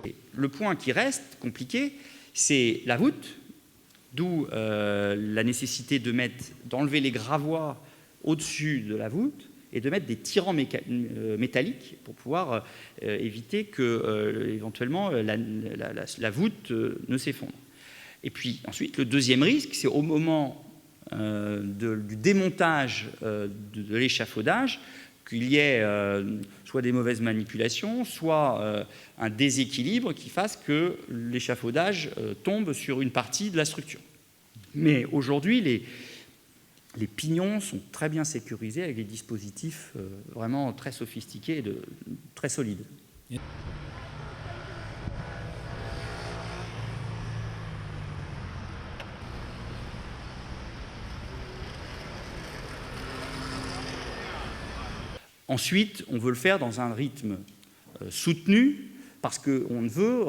Et le point qui reste compliqué, c'est la voûte, d'où la nécessité d'enlever les gravois au-dessus de la voûte et de mettre des tirants métalliques pour pouvoir éviter que, éventuellement, la voûte ne s'effondre. Et puis ensuite, le deuxième risque, c'est au moment du démontage de l'échafaudage, qu'il y ait soit des mauvaises manipulations, soit un déséquilibre qui fasse que l'échafaudage tombe sur une partie de la structure. Mais aujourd'hui, les pignons sont très bien sécurisés avec des dispositifs vraiment très sophistiqués et très solides. Ensuite, on veut le faire dans un rythme soutenu parce qu'on veut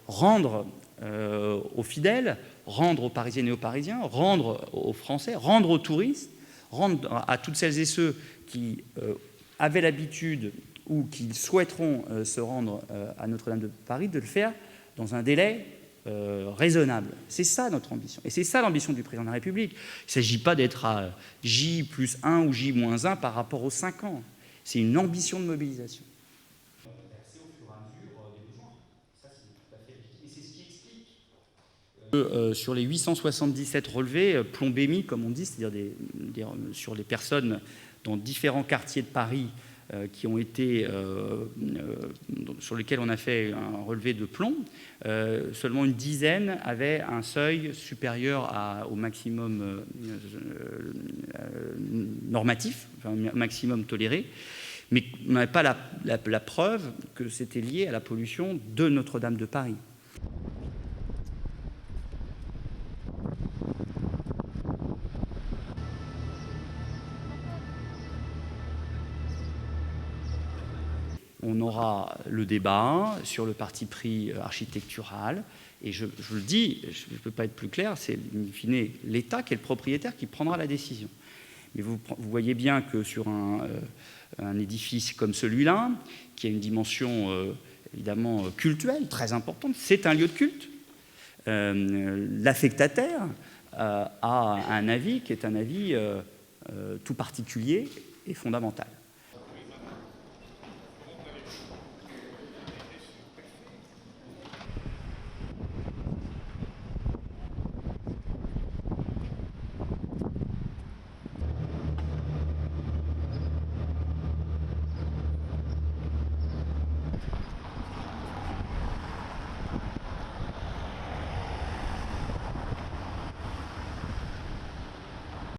rendre aux fidèles, rendre aux Parisiennes et aux Parisiens, rendre aux Français, rendre aux touristes, rendre à toutes celles et ceux qui avaient l'habitude ou qui souhaiteront se rendre à Notre-Dame de Paris, de le faire dans un délai raisonnable. C'est ça notre ambition. Et c'est ça l'ambition du président de la République. Il ne s'agit pas d'être à J+1 ou J-1 par rapport aux 5 ans. C'est une ambition de mobilisation. Sur les 877 relevés, plombémie, comme on dit, c'est-à-dire sur les personnes dans différents quartiers de Paris sur lesquels on a fait un relevé de plomb, seulement une dizaine avaient un seuil supérieur au maximum normatif, enfin, maximum toléré, mais on n'avait pas la preuve que c'était lié à la pollution de Notre-Dame de Paris. On aura le débat sur le parti pris architectural. Et je le dis, je ne peux pas être plus clair, c'est in fine l'État qui est le propriétaire qui prendra la décision. Mais vous voyez bien que sur un édifice comme celui-là, qui a une dimension évidemment cultuelle très importante, c'est un lieu de culte. L'affectataire a un avis qui est un avis tout particulier et fondamental.